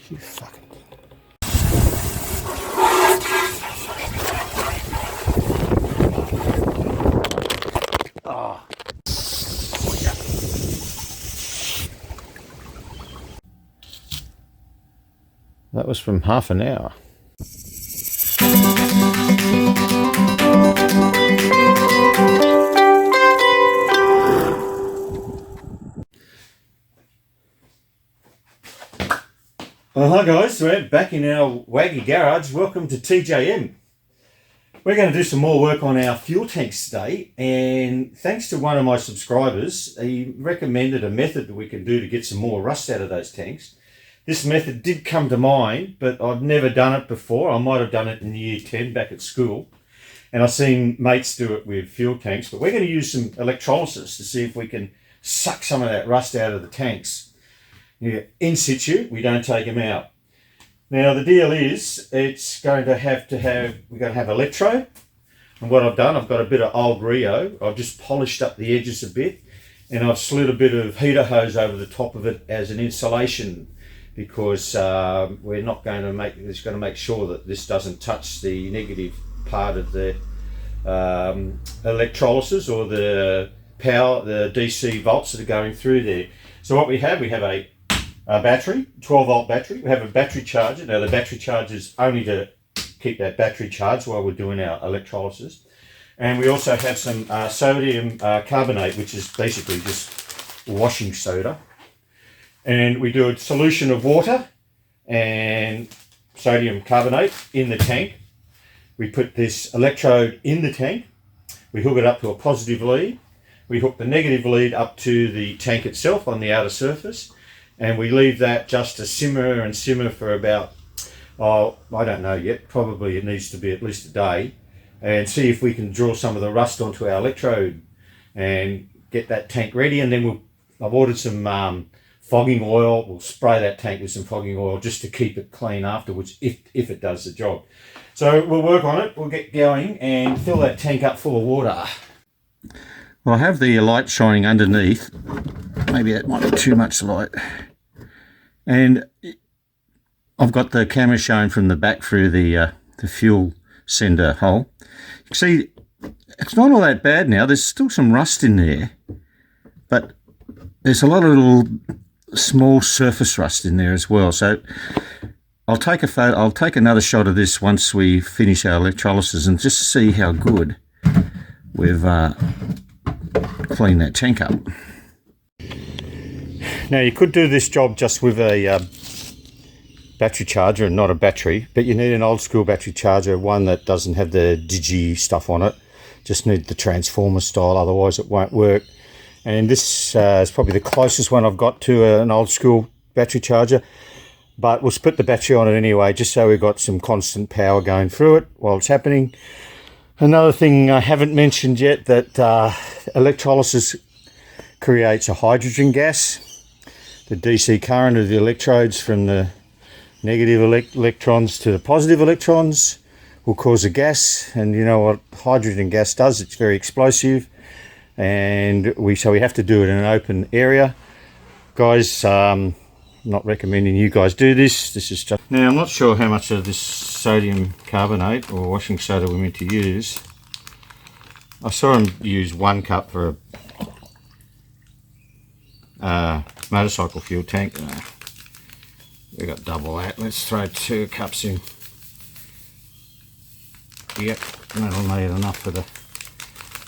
You fucking... Oh. That was from half an hour. Well, hi guys, we're back in our waggy garage. Welcome to TJM. We're going to do some more work on our fuel tanks today, and thanks to one of my subscribers, he recommended a method that we can do to get some more rust out of those tanks. This method did come to mind, but I've never done it before. I might have done it in year 10 back at school, and I've seen mates do it with fuel tanks, but we're going to use some electrolysis to see if we can suck some of that rust out of the tanks. Yeah, in situ, we don't take them out. Now the deal is, it's going to have, we're going to have electro, and what I've done, I've got a bit of old Rio. I've just polished up the edges a bit, and I've slid a bit of heater hose over the top of it as an insulation, because we're not going to make, it's going to make sure that this doesn't touch the negative part of the electrolysis or the power, the DC volts that are going through there. So what we have a battery, 12 volt battery. We have a battery charger. Now the battery charger is only to keep that battery charged while we're doing our electrolysis. And we also have some sodium carbonate, which is basically just washing soda. And we do a solution of water and sodium carbonate in the tank. We put this electrode in the tank. We hook it up to a positive lead. We hook the negative lead up to the tank itself on the outer surface. And we leave that just to simmer and simmer for about, oh, I don't know yet, probably it needs to be at least a day, and see if we can draw some of the rust onto our electrode and get that tank ready. And then I've ordered some fogging oil. We'll spray that tank with some fogging oil just to keep it clean afterwards if it does the job. So we'll work on it, we'll get going and fill that tank up full of water. Well, I have the light shining underneath. Maybe that might be too much light. And I've got the camera showing from the back through the fuel sender hole. You can see it's not all that bad now. There's still some rust in there, but there's a lot of little small surface rust in there as well. So I'll take a photo. I'll take another shot of this once we finish our electrolysis and just see how good we've cleaned that tank up. Now you could do this job just with a battery charger and not a battery, but you need an old school battery charger, one that doesn't have the digi stuff on it. Just need the transformer style, otherwise it won't work. And this is probably the closest one I've got to an old school battery charger, but we'll split the battery on it anyway, just so we've got some constant power going through it while it's happening. Another thing I haven't mentioned yet, that electrolysis creates a hydrogen gas. The DC current of the electrodes from the negative electrons to the positive electrons will cause a gas, and you know what hydrogen gas does, it's very explosive, and so we have to do it in an open area. Guys, not recommending you guys do this. This is just... Now I'm not sure how much of this sodium carbonate or washing soda we're meant to use. I saw him use 1 cup for a motorcycle fuel tank. We've got double that. Let's throw 2 cups in. Yep, that'll need enough for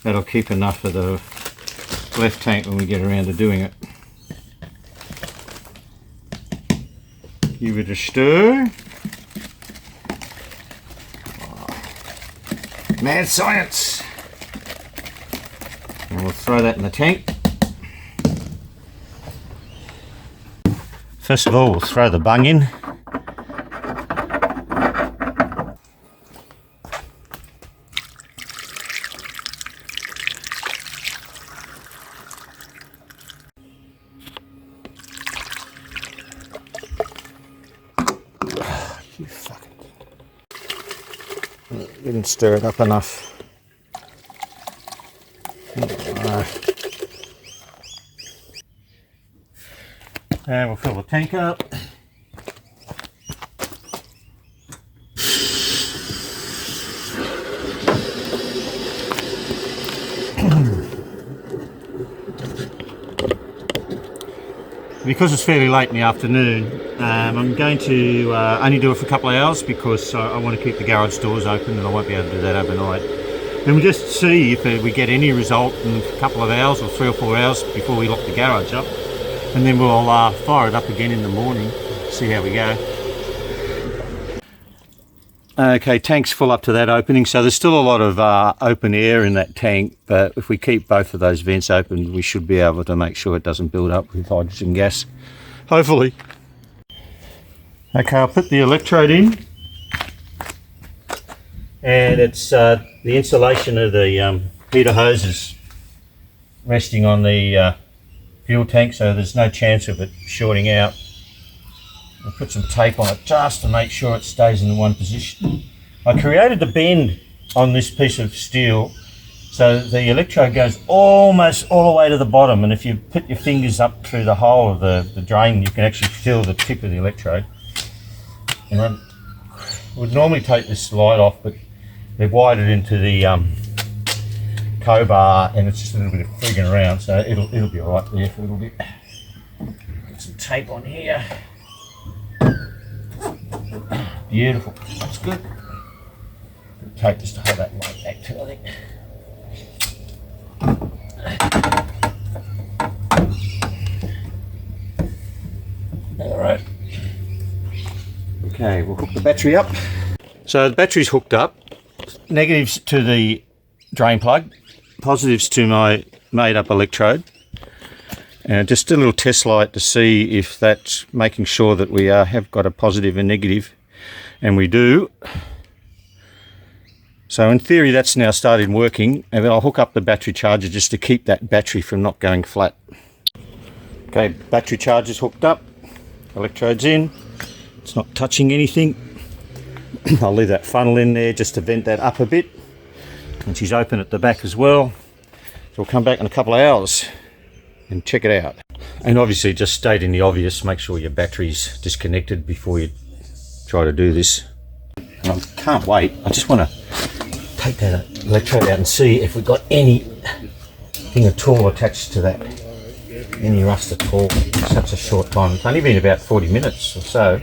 that'll keep enough for the left tank when we get around to doing it. Give it a stir. Oh, mad science. And we'll throw that in the tank. First of all, we'll throw the bung in. You fucking... Didn't stir it up enough. And we'll fill the tank up. Because it's fairly late in the afternoon, I'm going to only do it for a couple of hours because I want to keep the garage doors open and I won't be able to do that overnight. And we'll just see if we get any result in a couple of hours or 3 or 4 hours before we lock the garage up. And then we'll fire it up again in the morning, see how we go. Okay, tank's full up to that opening, so there's still a lot of open air in that tank, but if we keep both of those vents open, we should be able to make sure it doesn't build up with hydrogen gas, hopefully. Okay, I'll put the electrode in, and it's the insulation of the heater hoses resting on the fuel tank, so there's no chance of it shorting out. I'll put some tape on it just to make sure it stays in one position. I created the bend on this piece of steel so the electrode goes almost all the way to the bottom, and if you put your fingers up through the hole of the drain, you can actually feel the tip of the electrode. And I would normally take this slide off, but they've wired it into the co-bar and it's just a little bit of frigging around, so it'll be alright there for a little bit. Put some tape on here. Beautiful, that's good. Tape just to hold that light back too, I think. Alright. Okay, we'll hook the battery up. So the battery's hooked up. Negatives to the drain plug, positives to my made up electrode. And just a little test light to see if that's making sure that we have got a positive and negative, and we do. So in theory that's now started working, and then I'll hook up the battery charger just to keep that battery from not going flat. Okay, battery charger's hooked up, electrode's in, it's not touching anything. I'll leave that funnel in there just to vent that up a bit, and she's open at the back as well. So we'll come back in a couple of hours and check it out. And obviously, just stating the obvious, make sure your battery's disconnected before you try to do this. And I can't wait, I just want to take that electrode out and see if we've got anything at all attached to that, any rust at all. It's such a short time, it's only been about 40 minutes or so.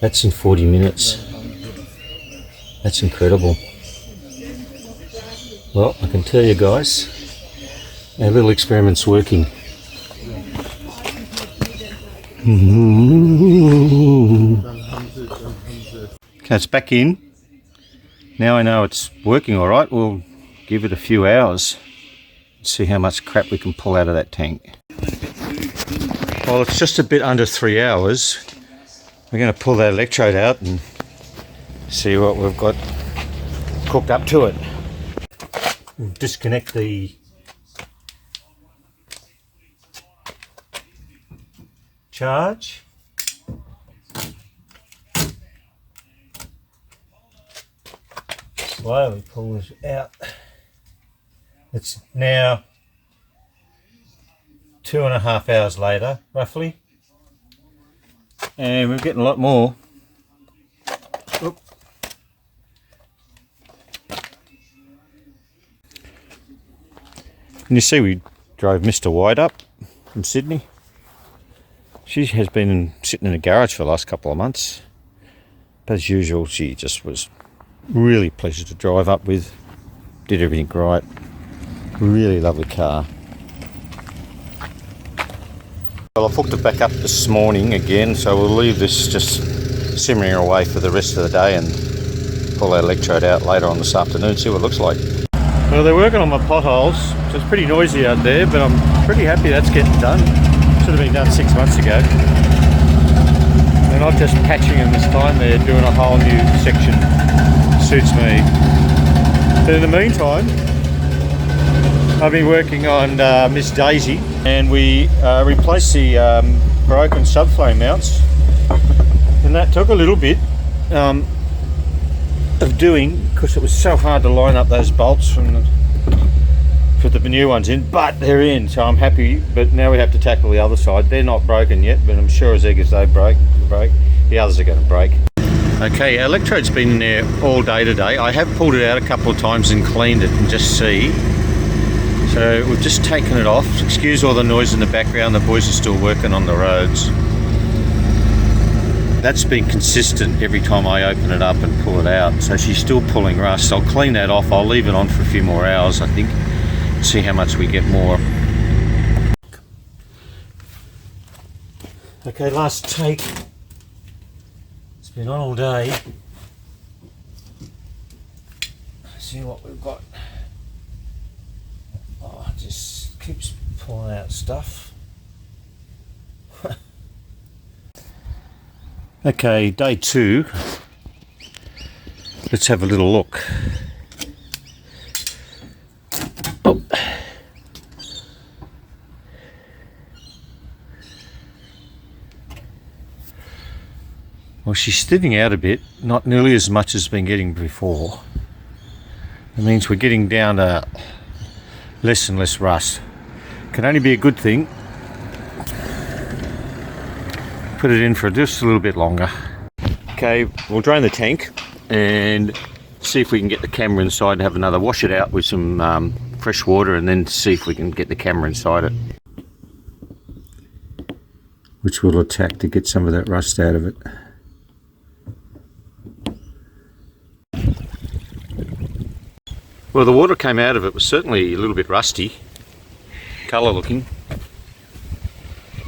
That's in 40 minutes. That's incredible. Well, I can tell you guys, our little experiment's working. Okay, it's back in. Now I know it's working all right. We'll give it a few hours. See how much crap we can pull out of that tank. Well, it's just a bit under 3 hours. We're going to pull that electrode out and see what we've got hooked up to it. We'll disconnect the charge. Slowly pull this out. It's now 2.5 hours later, roughly, and we're getting a lot more. Oop. And you see we drove Mr. White up from Sydney. She has been sitting in a garage for the last couple of months. But as usual, she just was really pleasant to drive up with. Did everything right. Really lovely car. Well, I've hooked it back up this morning again, so we'll leave this just simmering away for the rest of the day and pull that electrode out later on this afternoon, see what it looks like. Well, they're working on my potholes, so it's pretty noisy out there, but I'm pretty happy that's getting done. Should have been done 6 months ago. They're not just patching them this time, they're doing a whole new section. Suits me. But in the meantime, I've been working on Miss Daisy, and we replaced the broken subflow mounts, and that took a little bit of doing because it was so hard to line up those bolts for the new ones in, but they're in, so I'm happy. But now we have to tackle the other side. They're not broken yet, but I'm sure as they break, the others are going to break. Okay, our electrode's been in there all day today. I have pulled it out a couple of times and cleaned it and just see. So we've just taken it off. Excuse all the noise in the background, the boys are still working on the roads. That's been consistent every time I open it up and pull it out. So she's still pulling rust. I'll clean that off. I'll leave it on for a few more hours, I think. See how much we get more. Okay, last take. It's been on all day. Let's see what we've got. Oh, it just keeps pulling out stuff. Okay, day 2. Let's have a little look. Oh. Well, she's thinning out a bit, not nearly as much as been getting before. It means we're getting down to less and less rust. Can only be a good thing. Put it in for just a little bit longer. Okay, we'll drain the tank and see if we can get the camera inside and have another wash it out with some fresh water, and then see if we can get the camera inside it, which we'll attack to get some of that rust out of it. Well, the water came out of it was certainly a little bit rusty, colour looking.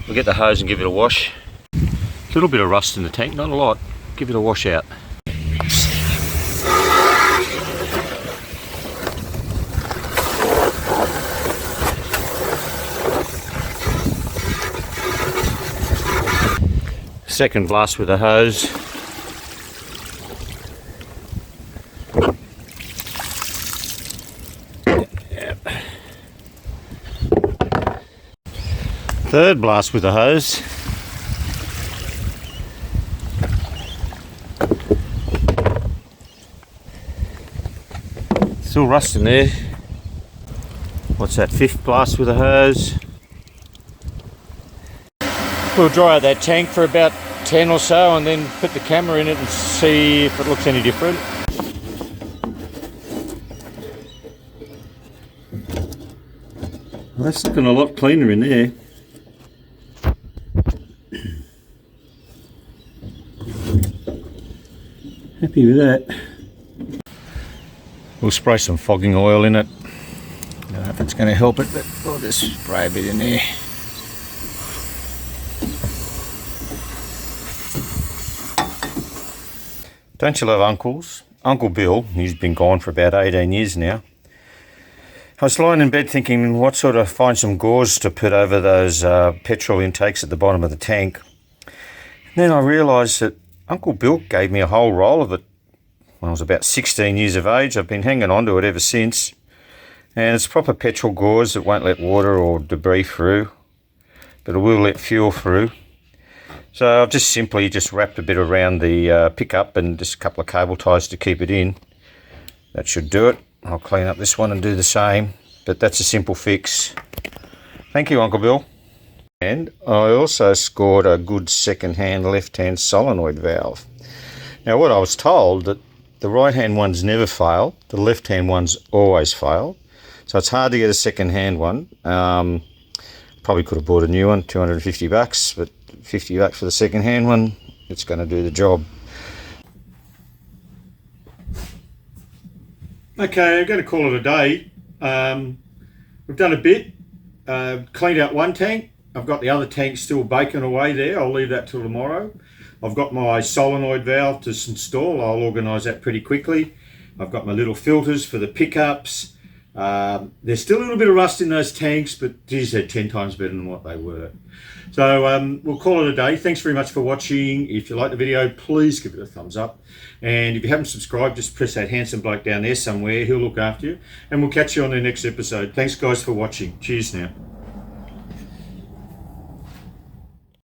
We'll get the hose and give it a wash. A little bit of rust in the tank, not a lot. Give it a wash out. Second blast with the hose. Third blast with the hose. Still rust in there. What's that, 5th blast with the hose? We'll dry out that tank for about 10 or so and then put the camera in it and see if it looks any different. Well, that's looking a lot cleaner in there. Happy with that. We'll spray some fogging oil in it. I don't know if it's going to help it, but we'll just spray a bit in there. Don't you love uncles? Uncle Bill, he's been gone for about 18 years now. I was lying in bed thinking what sort of find some gauze to put over those petrol intakes at the bottom of the tank. And then I realised that Uncle Bill gave me a whole roll of it when I was about 16 years of age. I've been hanging on to it ever since. And it's proper petrol gauze that won't let water or debris through, but it will let fuel through. So I've just simply wrapped a bit around the pickup and just a couple of cable ties to keep it in. That should do it. I'll clean up this one and do the same, but that's a simple fix. Thank you, Uncle Bill. And I also scored a good second-hand left-hand solenoid valve. Now, what I was told, that the right-hand ones never fail, the left-hand ones always fail. So it's hard to get a second-hand one. Probably could have bought a new one, 250 bucks, but 50 bucks for the second-hand one, it's going to do the job. Okay, I'm going to call it a day. We've done a bit, cleaned out one tank. I've got the other tank still baking away there. I'll leave that till tomorrow. I've got my solenoid valve to install. I'll organise that pretty quickly. I've got my little filters for the pickups. There's still a little bit of rust in those tanks, but geez, they're 10 times better than what they were. So we'll call it a day. Thanks very much for watching. If you like the video, please give it a thumbs up. And if you haven't subscribed, just press that handsome bloke down there somewhere. He'll look after you. And we'll catch you on the next episode. Thanks guys for watching. Cheers now.